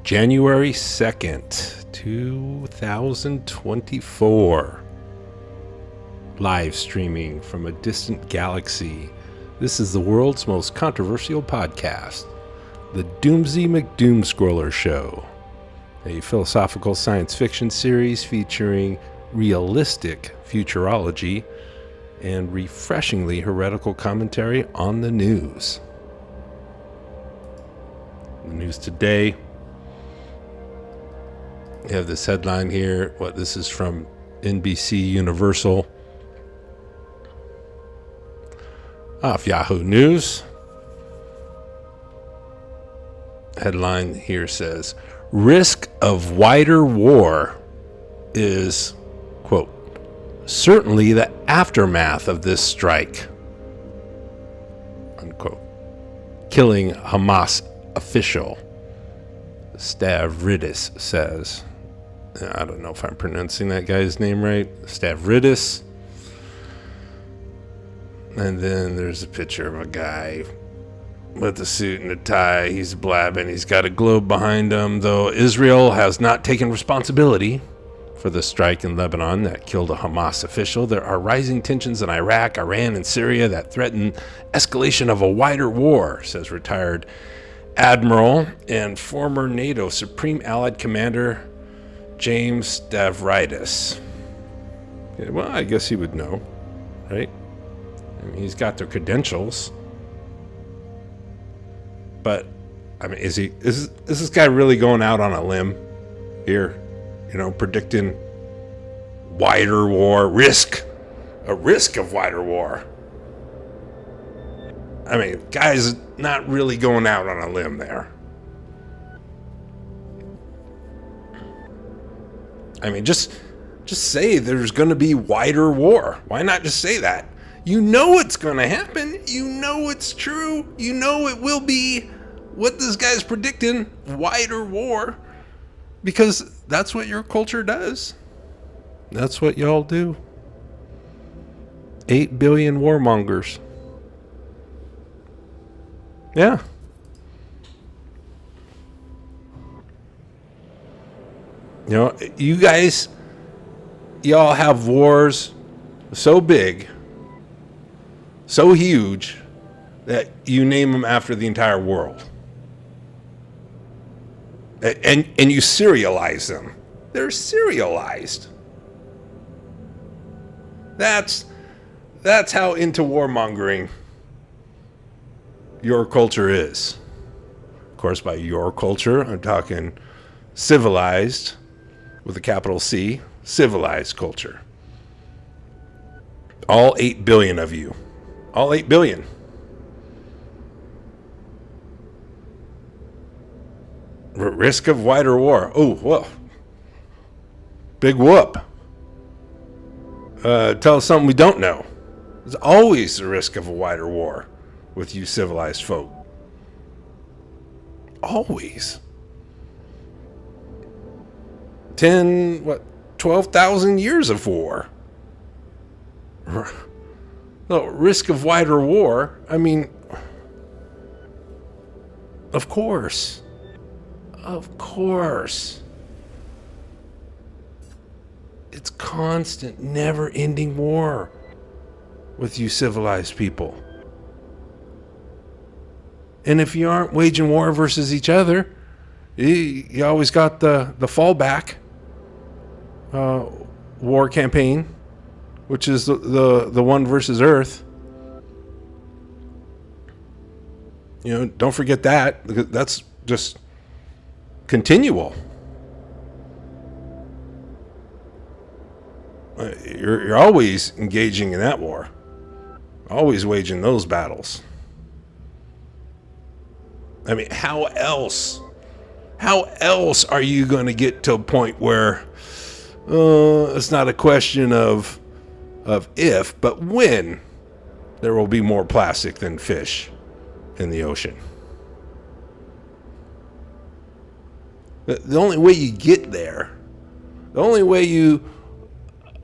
January 2nd, 2024. Live streaming from a distant galaxy. This is the world's most controversial podcast, the Doomsy McDoomscroller Show, a philosophical science fiction series featuring realistic futurology and refreshingly heretical commentary on the news. The news today, we have this headline here. This is from NBC Universal. Off Yahoo News. Headline here says, risk of wider war is, quote, certainly the aftermath of this strike, unquote. Killing Hamas official, Stavridis says. I don't know if I'm pronouncing that guy's name right. Stavridis. And then there's a picture of a guy with a suit and a tie. He's blabbing. He's got a globe behind him. Though Israel has not taken responsibility for the strike in Lebanon that killed a Hamas official, there are rising tensions in Iraq, Iran, and Syria that threaten escalation of a wider war, says retired Admiral and former NATO Supreme Allied Commander James Stavridis. Yeah, well, I guess he would know, right? I mean, he's got the credentials. But, I mean, is this guy really going out on a limb here? You know, predicting wider war, a risk of wider war. I mean, guy's not really going out on a limb there. I mean, just say there's going to be wider war. Why not just say that? You know it's going to happen. You know it's true. You know it will be what this guy's predicting, wider war. Because that's what your culture does. That's what y'all do. 8 billion warmongers. Yeah. You know, you guys, y'all have wars so big, so huge, that you name them after the entire world. And you serialize them. They're serialized. That's how into warmongering your culture is. Of course, by your culture, I'm talking civilized, with a capital C, civilized culture. All 8 billion of you. All 8 billion. Risk of wider war. Oh, well. Big whoop. Tell us something we don't know. There's always the risk of a wider war with you civilized folk. Always. 12,000 years of war. No, risk of wider war. I mean, of course. Of course. It's constant, never-ending war with you civilized people. And if you aren't waging war versus each other, you always got the fallback war campaign, which is the one versus Earth. You know, don't forget that. That's just continual. You're always engaging in that war. Always waging those battles. I mean, how else are you going to get to a point where it's not a question of if, but when there will be more plastic than fish in the ocean? The only way you get there, the only way you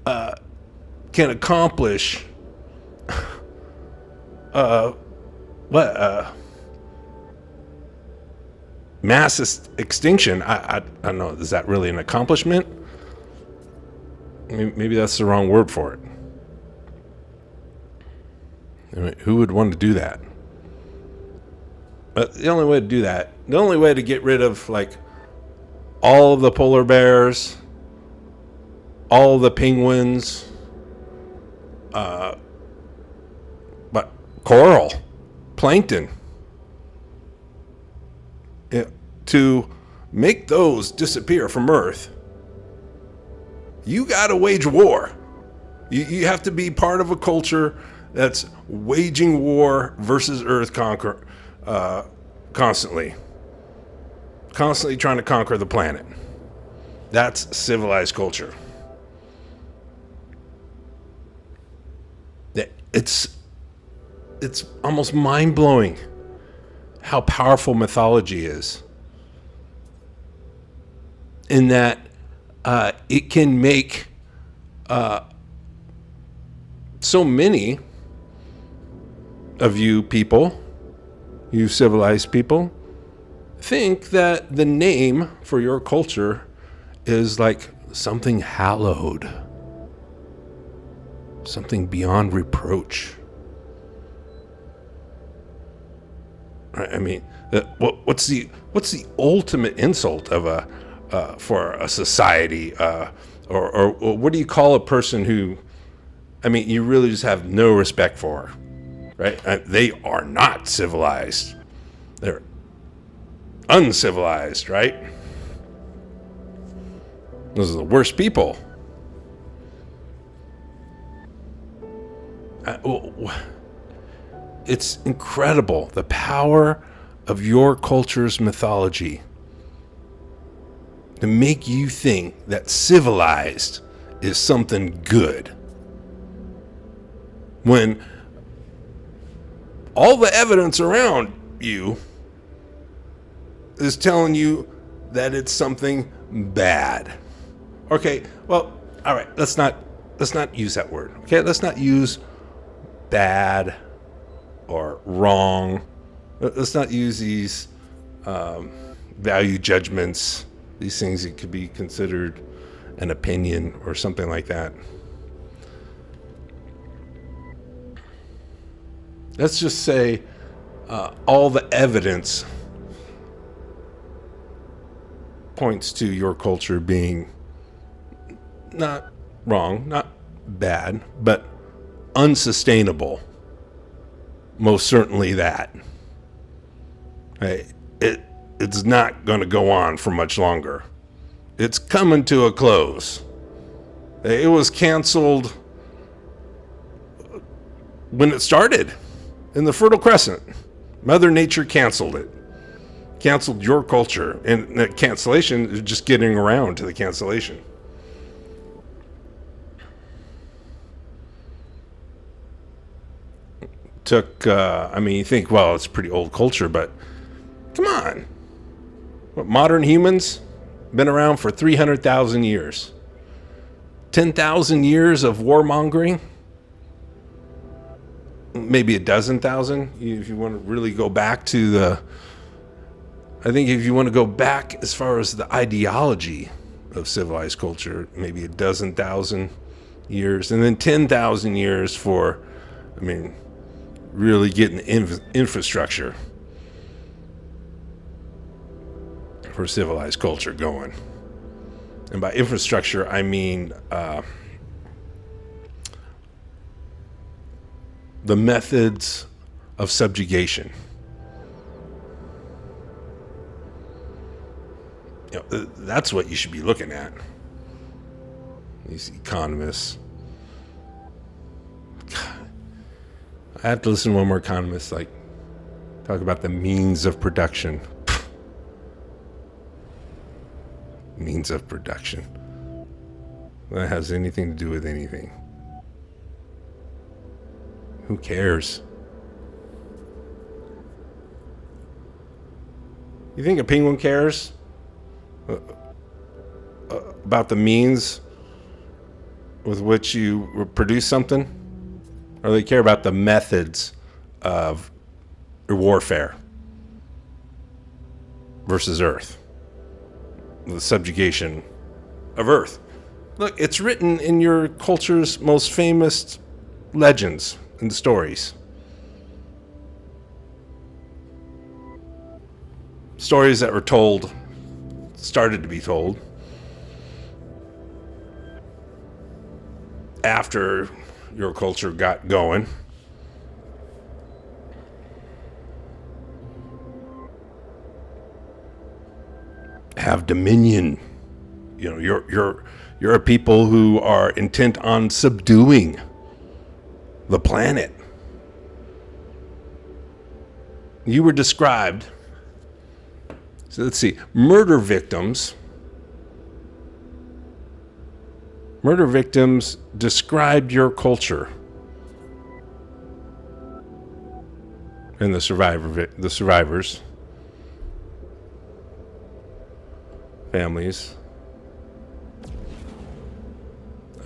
can accomplish extinction. I don't know. Is that really an accomplishment? Maybe that's the wrong word for it. I mean, who would want to do that? But the only way to do that, the only way to get rid of like all of the polar bears, all the penguins, but coral, plankton, to make those disappear from Earth, you got to wage war. You have to be part of a culture that's waging war versus Earth constantly trying to conquer the planet. That's civilized culture. It's almost mind-blowing how powerful mythology is, in that it can make so many of you civilized people, think that the name for your culture is like something hallowed, something beyond reproach. I mean, what's the ultimate insult of for a society, or what do you call a person who, I mean, you really just have no respect for, right? They are not civilized. They're uncivilized, right? Those are the worst people. It's incredible, the power of your culture's mythology to make you think that civilized is something good, when all the evidence around you is telling you that it's something bad. Okay, well, all right, let's not use that word. Okay, let's not use bad or wrong. Let's not use these value judgments, these things that could be considered an opinion or something like that. Let's just say all the evidence points to your culture being not wrong, not bad, but unsustainable. Most certainly that. It's not going to go on for much longer. It's coming to a close. It was canceled when it started in the Fertile Crescent. Mother Nature canceled it. Canceled your culture. And the cancellation is just getting around to the cancellation. You think, well, it's pretty old culture, but come on. What, modern humans been around for 300,000 years. 10,000 years of warmongering. Maybe a dozen thousand, if you want to really go back to I think if you want to go back as far as the ideology of civilized culture, maybe a dozen thousand years, and then 10,000 years for, really getting infrastructure for civilized culture going. And by infrastructure, I mean the methods of subjugation. That's what you should be looking at. These economists. God, I have to listen to one more economist talk about the means of production. Means of production. That has anything to do with anything. Who cares? You think a penguin cares about the means with which you produce something? Or they care about the methods of warfare? versus Earth. The subjugation of Earth. Look, it's written in your culture's most famous legends and stories. Stories that were told, started to be told, after your culture got going. Have dominion. You know, you're a people who are intent on subduing the planet. You were described. So let's see. Murder victims described your culture. And the survivors, families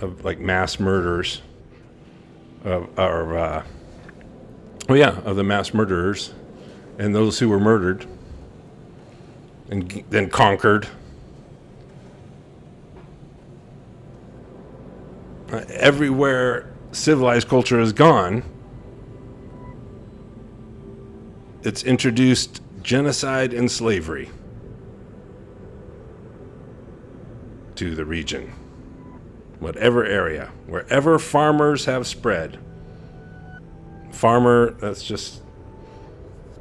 of like mass murders of the mass murderers and those who were murdered and then conquered. Everywhere civilized culture has gone, it's introduced genocide and slavery to the region. Whatever area, wherever farmers have spread. Farmer, that's just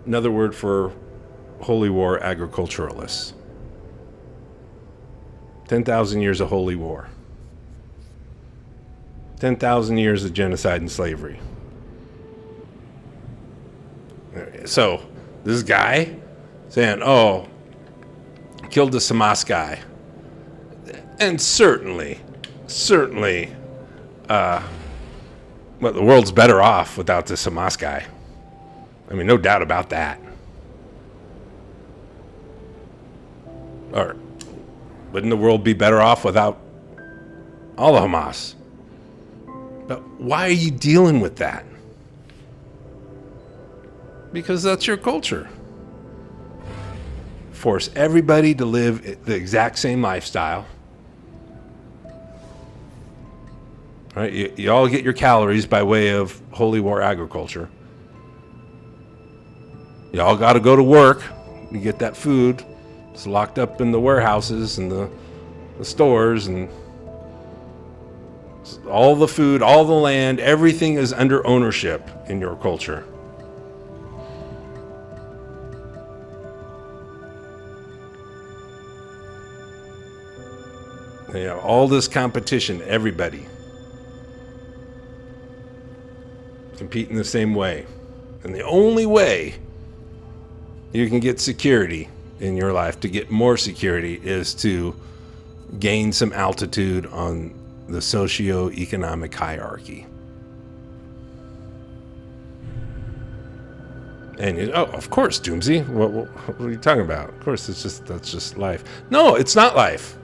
another word for Holy War agriculturalists. 10,000 years of Holy War. 10,000 years of genocide and slavery. So, this guy saying, oh, killed the Hamas guy. And certainly, the world's better off without this Hamas guy. I mean, no doubt about that. Or wouldn't the world be better off without all the Hamas? But why are you dealing with that? Because that's your culture. Force everybody to live the exact same lifestyle. Right? You all get your calories by way of Holy War agriculture. You all got to go to work. You get that food. It's locked up in the warehouses and the stores, and all the food, all the land, everything is under ownership in your culture. You know, all this competition, everybody compete in the same way. And the only way you can get security in your life, to get more security, is to gain some altitude on the socio-economic hierarchy. And of course, Doomsy, what are you talking about? Of course, that's just life. No, it's not life.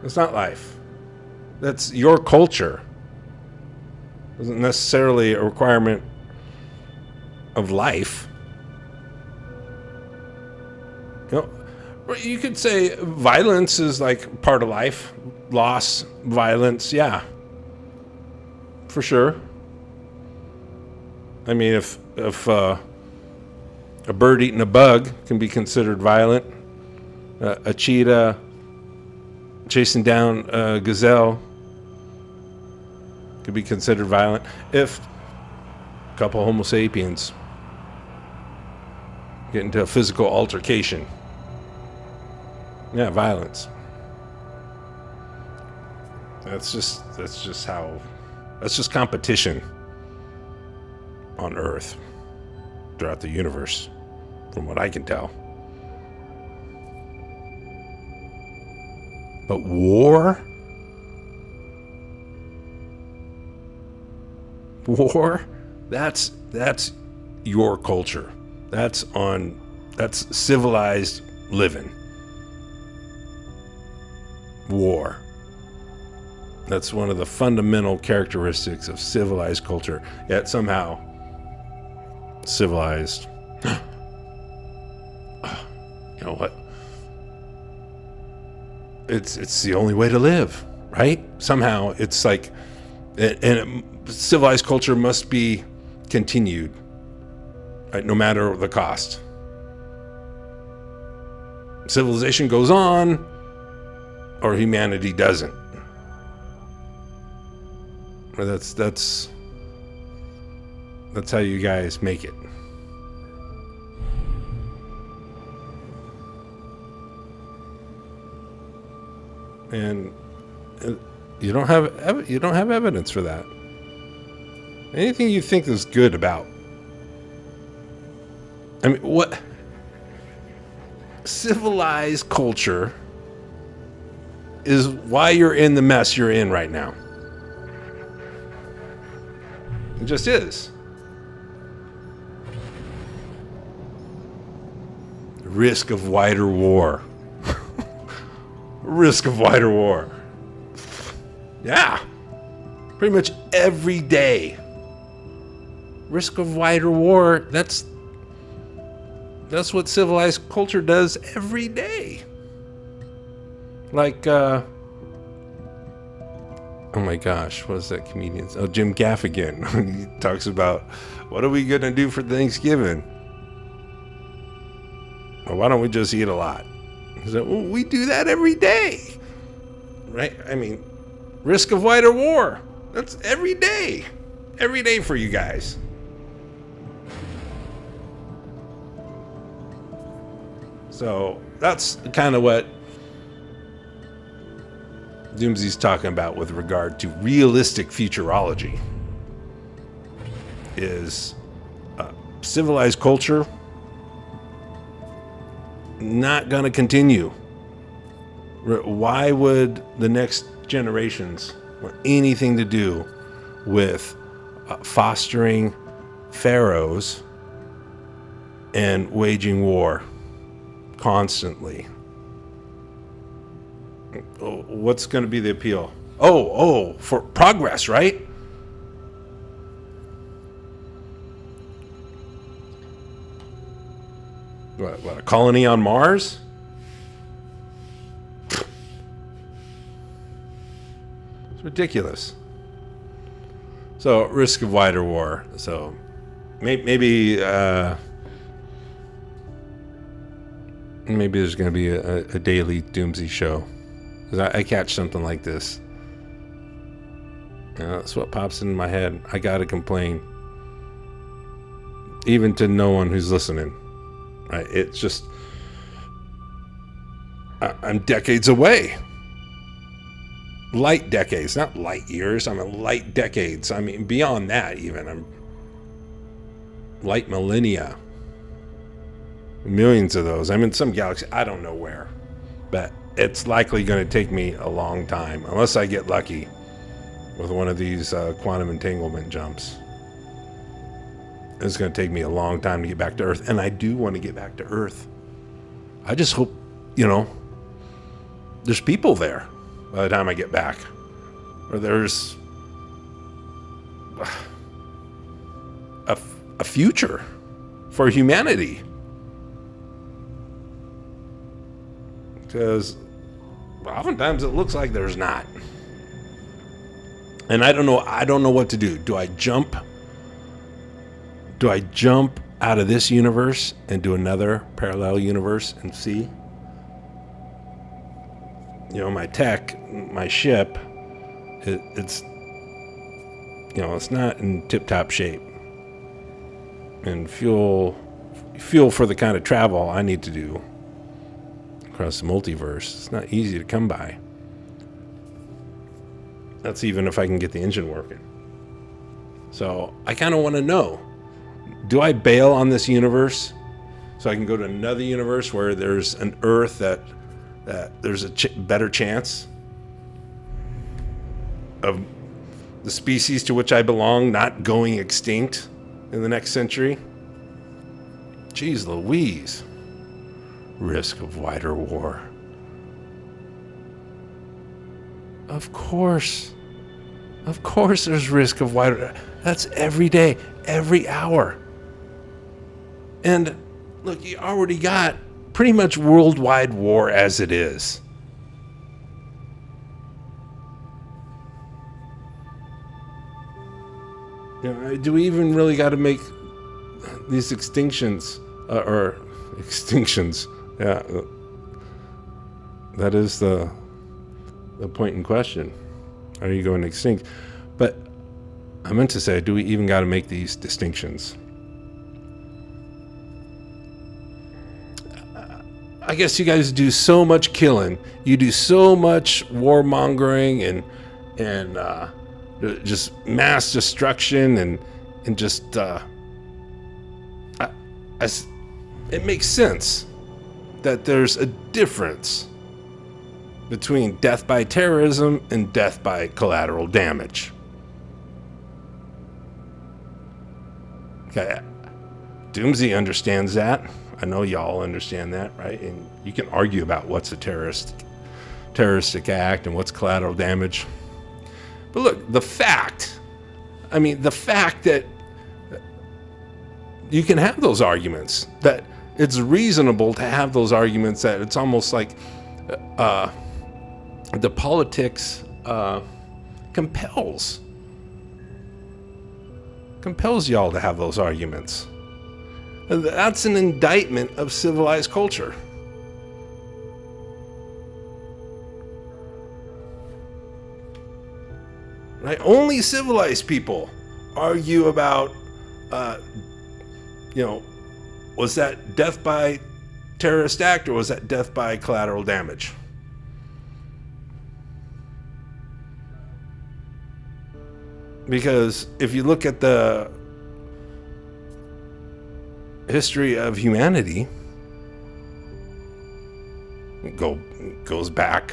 It's not life. That's your culture. It isn't necessarily a requirement of life. You know, you could say violence is like part of life. Loss, violence, yeah. For sure. I mean, if a bird eating a bug can be considered violent, a cheetah chasing down a gazelle could be considered violent. If a couple Homo sapiens get into a physical altercation, yeah, violence. That's just competition on Earth throughout the universe, from what I can tell. But war, that's your culture. That's civilized living. War. That's one of the fundamental characteristics of civilized culture. Yet somehow, civilized. You know what? it's the only way to live, right? Somehow it's like, and civilized culture must be continued, right? No matter the cost. Civilization goes on, or humanity doesn't. Or that's how you guys make it. And you don't have evidence for that. Anything you think is good about. I mean, what civilized culture is why you're in the mess you're in right now. It just is. Risk of wider war. Risk of wider war. Yeah. Pretty much every day. Risk of wider war. That's what civilized culture does every day. Like, oh my gosh, what is that comedian? Oh, Jim Gaffigan. He talks about, what are we going to do for Thanksgiving? Well, why don't we just eat a lot? He said, well, we do that every day. Right? I mean, risk of wider war. That's every day. Every day for you guys. So that's kind of what Doomsy's talking about with regard to realistic futurology. Is civilized culture not going to continue? Why would the next generations want anything to do with fostering pharaohs and waging war constantly? What's going to be the appeal? Oh, for progress, right? What, a colony on Mars? It's ridiculous. So, risk of wider war. So, maybe there's going to be a daily Doomsy show. Because I catch something like this. That's what pops in my head. I got to complain. Even to no one who's listening. Right? It's just, I'm decades away. Light decades, not light years. I mean, light decades. I mean, beyond that, even. I'm light millennia. Millions of those. I'm in some galaxy. I don't know where. But it's likely going to take me a long time. Unless I get lucky with one of these quantum entanglement jumps. It's going to take me a long time to get back to Earth. And I do want to get back to Earth. I just hope, there's people there by the time I get back. Or there's a future for humanity. Because oftentimes it looks like there's not. And I don't know what to do. Do I jump out of this universe and do another parallel universe and see? My tech, my ship, it's not in tip-top shape. And fuel for the kind of travel I need to do across the multiverse, it's not easy to come by. That's even if I can get the engine working. So I kind of want to know, do I bail on this universe so I can go to another universe where there's an Earth that there's a better chance of the species to which I belong not going extinct in the next century? Jeez Louise. Risk of wider war. Of course there's risk of wider. That's every day, every hour. And look, you already got pretty much worldwide war as it is. Do we even really got to make these extinctions or extinctions? Yeah, that is the point in question. Are you going extinct? But I meant to say, do we even got to make these distinctions? I guess you guys do so much killing. You do so much warmongering and just mass destruction and just it makes sense that there's a difference between death by terrorism and death by collateral damage. Okay, Doomsday understands that. I know y'all understand that, right? And you can argue about what's a terroristic act and what's collateral damage. But look, the fact that you can have those arguments, that it's reasonable to have those arguments, that it's almost like the politics compels y'all to have those arguments. That's an indictment of civilized culture. Right? Only civilized people argue about, was that death by terrorist act or was that death by collateral damage? Because if you look at the history of humanity, it goes back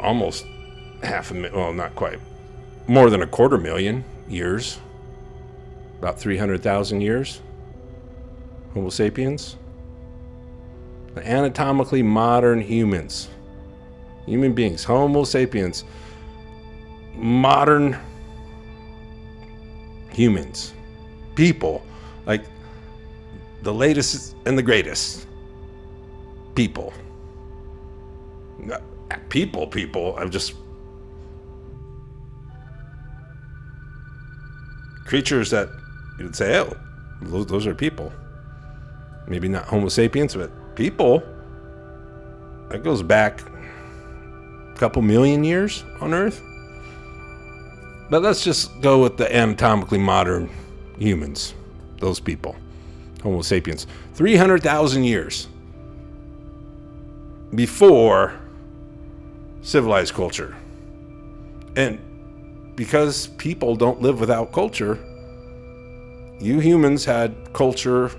almost not quite, more than 250,000 years, about 300,000 years. Homo sapiens, the anatomically modern human beings, Homo sapiens, modern humans, people, like the latest and the greatest people. I'm just creatures that you would say, oh, those are people. Maybe not Homo sapiens, but people. That goes back a couple million years on Earth. But let's just go with the anatomically modern humans, those people, Homo sapiens. 300,000 years before civilized culture. And because people don't live without culture, you humans had culture,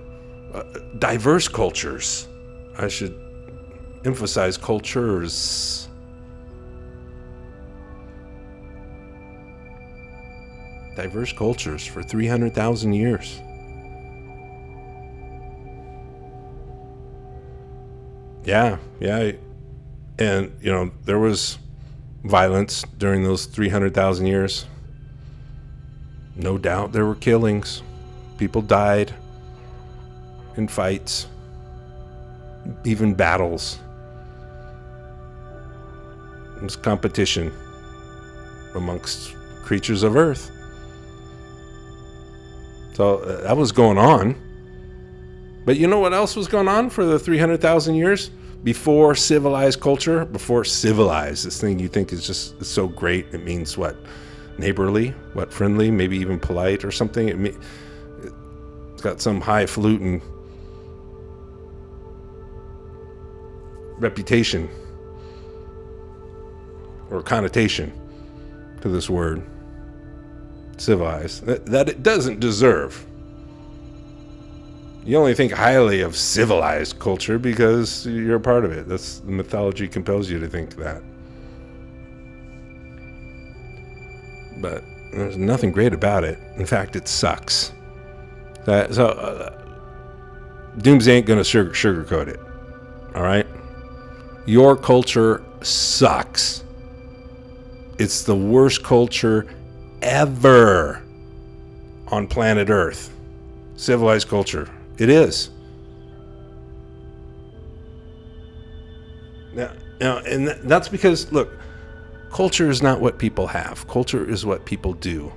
diverse cultures. I should emphasize cultures. Diverse cultures for 300,000 years. Yeah. And, there was violence during those 300,000 years. No doubt there were killings. People died in fights, even battles. It was competition amongst creatures of Earth. So that was going on. But you know what else was going on for the 300,000 years? Before civilized culture, before civilized, this thing you think is just so great, it means what? Neighborly, what? Friendly, maybe even polite or something. It's got some highfalutin reputation or connotation to this word, civilized, that it doesn't deserve. You only think highly of civilized culture because you're a part of it. That's the mythology compels you to think that. But there's nothing great about it. In fact, it sucks. Doomsday ain't gonna sugarcoat it. All right? Your culture sucks. It's the worst culture ever on planet Earth. Civilized culture. It is. Now, and that's because, look, Culture is not what people have. Culture is what people do.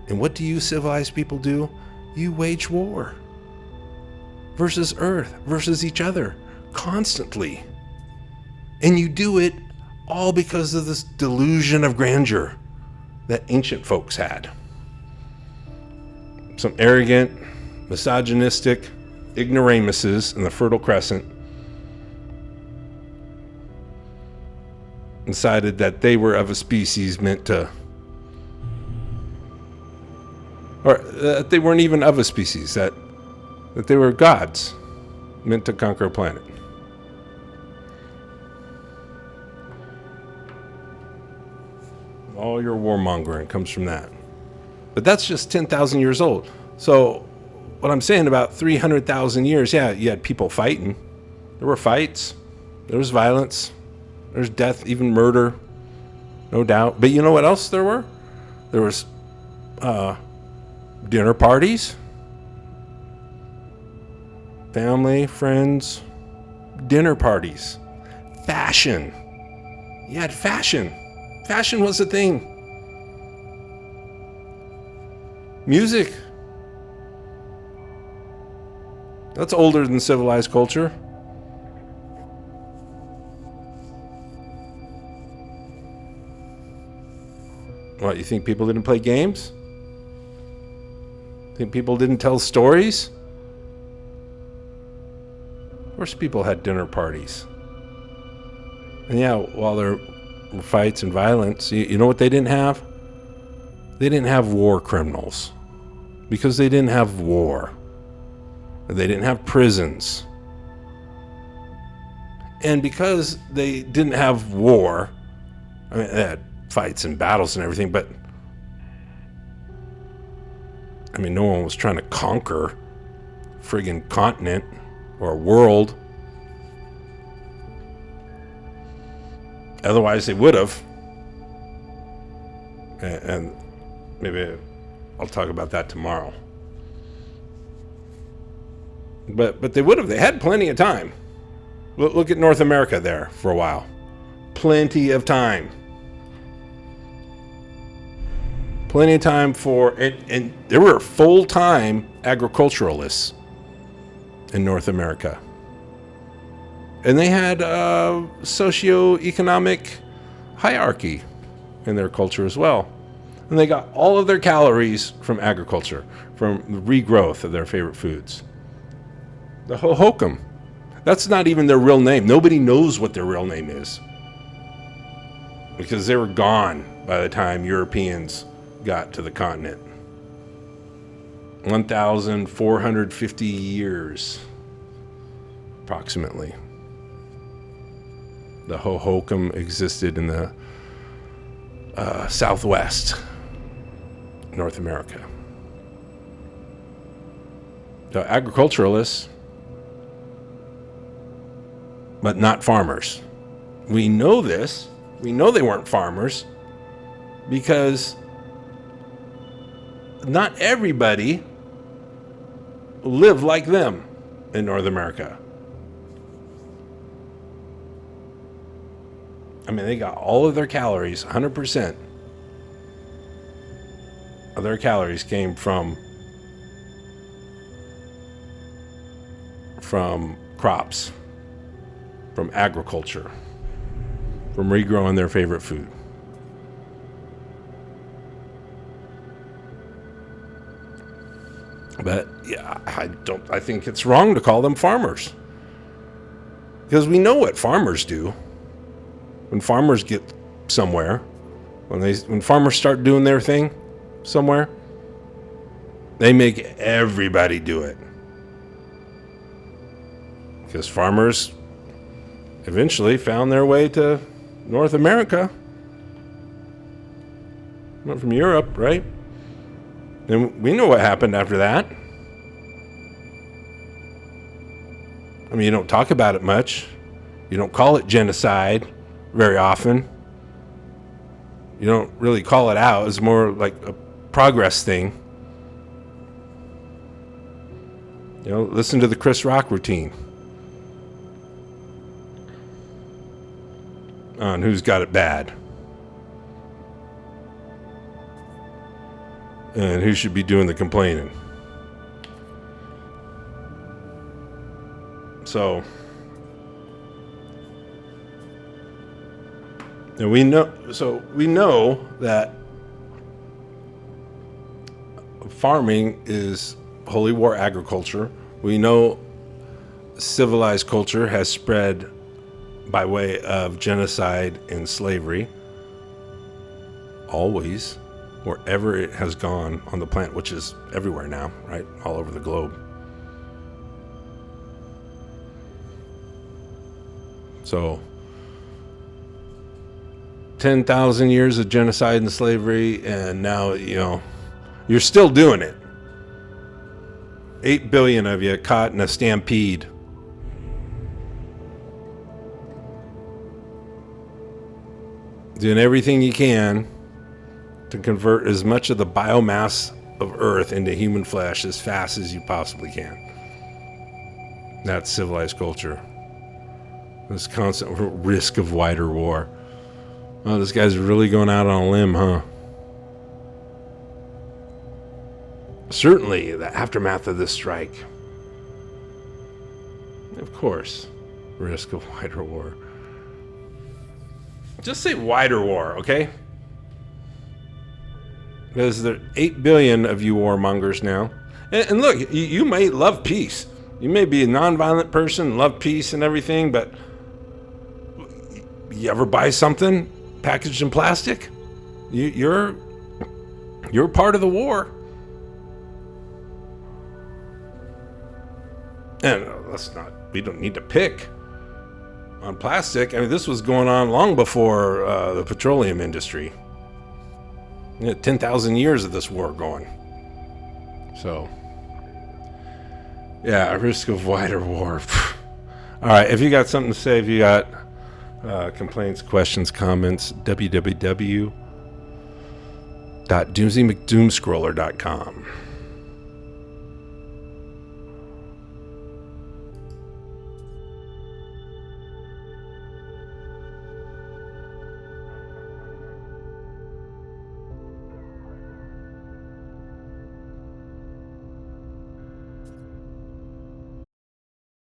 And what do you civilized people do? You wage war versus Earth, versus each other, constantly. And you do it all because of this delusion of grandeur that ancient folks had. Some arrogant, misogynistic ignoramuses in the Fertile Crescent decided that they were of a species meant to, or that they weren't even of a species, that they were gods meant to conquer a planet. All your warmongering comes from that. But that's just 10,000 years old. So what I'm saying, about 300,000 years, yeah, you had people fighting. There were fights. There was violence. There's death, even murder, no doubt. But you know what else there were? There was dinner parties, family, friends, dinner parties, fashion. You had fashion. Fashion was a thing. Music. That's older than civilized culture. What, you think people didn't play games? Think people didn't tell stories? Of course people had dinner parties. And yeah, while there were fights and violence, you know what they didn't have? They didn't have war criminals. Because they didn't have war. They didn't have prisons. And because they didn't have war, I mean, they had fights and battles and everything, but I mean, no one was trying to conquer a friggin' continent or a world. Otherwise they would have. And maybe I'll talk about that tomorrow. But they would have. They had plenty of time. Look at North America there for a while. Plenty of time. Plenty of time for it, and there were full-time agriculturalists in North America. And they had a socioeconomic hierarchy in their culture as well. And they got all of their calories from agriculture, from the regrowth of their favorite foods. The Hohokam. That's not even their real name. Nobody knows what their real name is. Because they were gone by the time Europeans got to the continent. 1,450 years, approximately. The Hohokam existed in the southwest North America. So agriculturalists, but not farmers. We know this. We know they weren't farmers because not everybody lived like them in North America. I mean, they got all of their calories, 100% of their calories came from crops, from agriculture, from regrowing their favorite food. But yeah, I think it's wrong to call them farmers. Because we know what farmers do. When farmers get somewhere, when farmers start doing their thing somewhere, they make everybody do it. Because farmers eventually found their way to North America. Went from Europe, right? And we know what happened after that. I mean, you don't talk about it much. You don't call it genocide very often. You don't really call it out. It's more like a progress thing. You know, listen to the Chris Rock routine on who's got it bad. And who should be doing the complaining? So, and we know that farming is holy war agriculture. We know civilized culture has spread by way of genocide and slavery. Always, wherever it has gone on the planet, which is everywhere now, right? All over the globe. So, 10,000 years of genocide and slavery, and now, you're still doing it. 8 billion of you caught in a stampede. Doing everything you can to convert as much of the biomass of Earth into human flesh as fast as you possibly can. That's civilized culture. This constant risk of wider war. Oh, this guy's really going out on a limb, huh? Certainly, the aftermath of this strike. Of course, risk of wider war. Just say wider war, okay? Because there are 8 billion of you warmongers now. And look, you may love peace. You may be a nonviolent person, love peace and everything, but you ever buy something packaged in plastic? You're part of the war. And we don't need to pick on plastic. I mean, this was going on long before the petroleum industry. 10,000 years of this war going. So, yeah, risk of wider war. All right, if you got something to say, if you got complaints, questions, comments, www.doomsdaymcdoomscroller.com.